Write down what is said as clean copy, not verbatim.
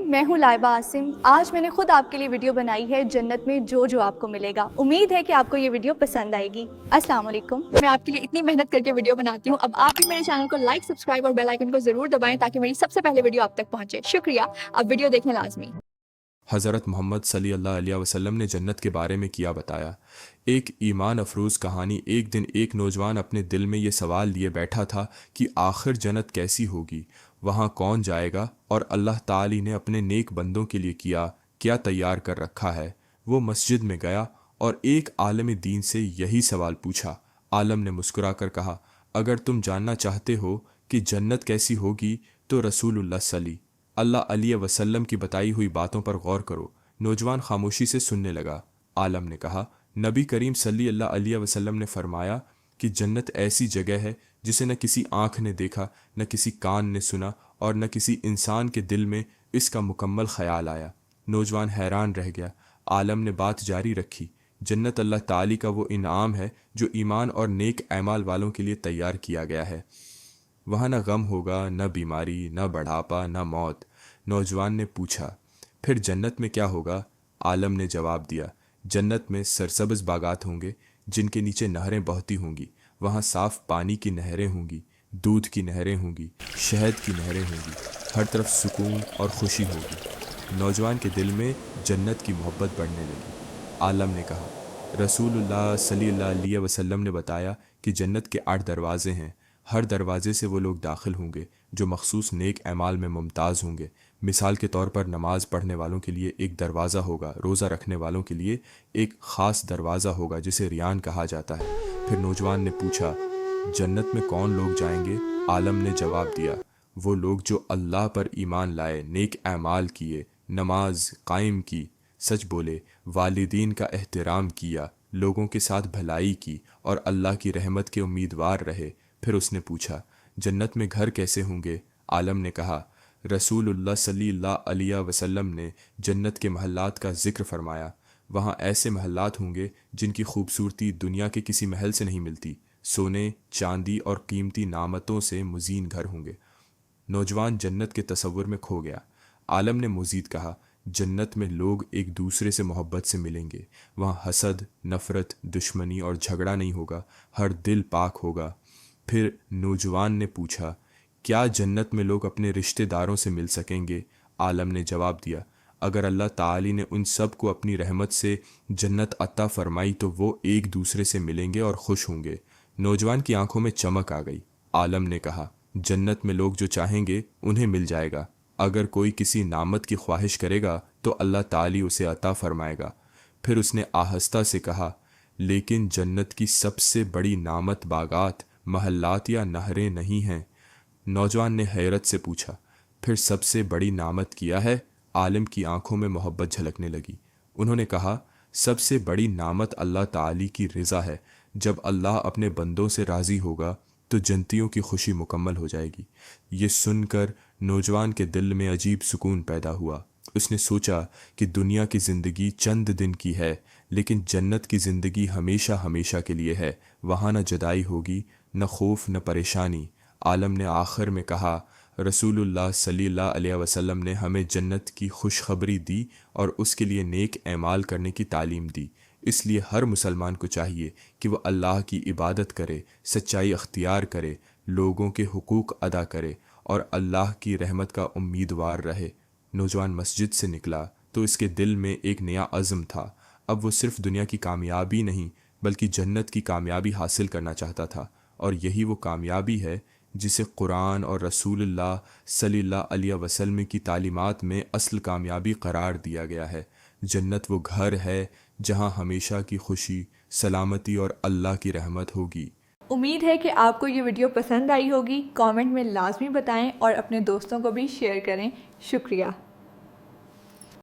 मैं हूं लाइबा आसिम। आज मैंने खुद आपके लिए वीडियो बनाई है जन्नत में जो जो आपको मिलेगा। उम्मीद है कि आपको ये वीडियो पसंद आएगी। अस्सलाम वालेकुम। मैं आपके लिए इतनी मेहनत करके वीडियो बनाती हूँ। अब आप भी मेरे चैनल को लाइक, सब्सक्राइब और बेल आइकन को जरूर दबाएं ताकि मेरी सबसे पहले वीडियो आप तक पहुंचे। शुक्रिया। अब वीडियो देखें लाजमी। हज़रत मोहम्मद सल्लल्लाहु अलैहि वसल्लम ने जन्नत के बारे में किया बताया। एक ईमान अफरोज़ कहानी। एक दिन एक नौजवान अपने दिल में ये सवाल लिए बैठा था कि आखिर जन्नत कैसी होगी, वहाँ कौन जाएगा और अल्लाह ताली ने अपने नेक बंदों के लिए क्या तैयार कर रखा है। वो मस्जिद में गया और एक आलिम दीन से यही सवाल पूछा। आलम ने मुस्कुराकर कहा, अगर तुम जानना चाहते हो कि जन्नत कैसी होगी तो रसूलुल्लाह अल्लाह अलैहि वसल्लम की बताई हुई बातों पर गौर करो। नौजवान खामोशी से सुनने लगा। आलम ने कहा, नबी करीम सल्लल्लाहु अलैहि वसल्लम ने फरमाया कि जन्नत ऐसी जगह है जिसे न किसी आंख ने देखा, न किसी कान ने सुना और न किसी इंसान के दिल में इसका मुकम्मल ख्याल आया। नौजवान हैरान रह गया। आलम ने बात जारी रखी, जन्नत अल्लाह ताली का वो इनाम है जो ईमान और नेक ऐमाल वालों के लिए तैयार किया गया है। वहाँ न गम होगा, न बीमारी, न बढ़ापा, न मौत। नौजवान ने पूछा, फिर जन्नत में क्या होगा? आलम ने जवाब दिया, जन्नत में सरसब्ज बागात होंगे जिनके नीचे नहरें बहती होंगी। वहाँ साफ पानी की नहरें होंगी, दूध की नहरें होंगी, शहद की नहरें होंगी। हर तरफ सुकून और खुशी होगी। नौजवान के दिल में जन्नत की मोहब्बत बढ़ने लगी। आलम ने कहा, रसूलुल्लाह सल्लल्लाहु अलैहि वसल्लम ने बताया कि जन्नत के 8 दरवाजे हैं। हर दरवाजे से वो लोग दाखिल होंगे जो मखसूस नेक ऐमाल में मुमताज़ होंगे। मिसाल के तौर पर नमाज पढ़ने वालों के लिए एक दरवाज़ा होगा, रोज़ा रखने वालों के लिए एक ख़ास दरवाज़ा होगा जिसे रियान कहा जाता है। फिर नौजवान ने पूछा, जन्नत में कौन लोग जाएंगे? आलम ने जवाब दिया, वो लोग जो अल्लाह पर ईमान लाए, नेक ऐमाल किए, नमाज कायम की, सच बोले, वालिदीन का एहतराम किया, लोगों के साथ भलाई की और अल्लाह की रहमत के उम्मीदवार रहे। फिर उसने पूछा, जन्नत में घर कैसे होंगे? आलम ने कहा, रसूलुल्लाह सल्लल्लाहु अलैहि वसल्लम ने जन्नत के महल्लात का जिक्र फरमाया। वहाँ ऐसे महल्लात होंगे जिनकी खूबसूरती दुनिया के किसी महल से नहीं मिलती। सोने, चांदी और कीमती नामतों से मुज़ीन घर होंगे। नौजवान जन्नत के तसव्वुर में खो गया। आलम ने मज़ीद कहा, जन्नत में लोग एक दूसरे से मोहब्बत से मिलेंगे। वहाँ हसद, नफ़रत, दुश्मनी और झगड़ा नहीं होगा। हर दिल पाक होगा। फिर नौजवान ने पूछा, क्या जन्नत में लोग अपने रिश्तेदारों से मिल सकेंगे? आलम ने जवाब दिया, अगर अल्लाह ताली ने उन सब को अपनी रहमत से जन्नत अता फरमाई तो वो एक दूसरे से मिलेंगे और खुश होंगे। नौजवान की आंखों में चमक आ गई। आलम ने कहा, जन्नत में लोग जो चाहेंगे उन्हें मिल जाएगा। अगर कोई किसी नामत की ख्वाहिश करेगा तो अल्लाह ताली उसे अता फरमाएगा। फिर उसने आहिस्ता से कहा, लेकिन जन्नत की सबसे बड़ी नामत बागात, महल्लात या नहरें नहीं हैं। नौजवान ने हैरत से पूछा, फिर सबसे बड़ी नामत किया है? आलिम की आंखों में मोहब्बत झलकने लगी। उन्होंने कहा, सबसे बड़ी नामत अल्लाह ताली की रिज़ा है। जब अल्लाह अपने बंदों से राज़ी होगा तो जन्नतियों की खुशी मुकम्मल हो जाएगी। ये सुनकर नौजवान के दिल में अजीब सुकून पैदा हुआ। उसने सोचा कि दुनिया की ज़िंदगी चंद दिन की है, लेकिन जन्नत की ज़िंदगी हमेशा हमेशा के लिए है। वहाँ न जुदाई होगी, न खौफ, न परेशानी। आलम ने आखिर में कहा, रसूलुल्लाह सल्लल्लाहु अलैहि वसल्लम ने हमें जन्नत की खुशखबरी दी और उसके लिए नेक ऐमाल करने की तालीम दी। इसलिए हर मुसलमान को चाहिए कि वह अल्लाह की इबादत करे, सच्चाई अख्तियार करे, लोगों के हुकूक अदा करे और अल्लाह की रहमत का उम्मीदवार रहे। नौजवान मस्जिद से निकला तो इसके दिल में एक नया अज़्म था। अब वो सिर्फ दुनिया की कामयाबी नहीं बल्कि जन्नत की कामयाबी हासिल करना चाहता था, और यही वो कामयाबी है जिसे कुरान और रसूलुल्लाह सल्लल्लाहु अलैहि वसल्लम की तालीमात में असल कामयाबी करार दिया गया है। जन्नत वो घर है जहाँ हमेशा की खुशी, सलामती और अल्लाह की रहमत होगी। उम्मीद है कि आपको ये वीडियो पसंद आई होगी। कमेंट में लाजमी बताएं और अपने दोस्तों को भी शेयर करें। शुक्रिया।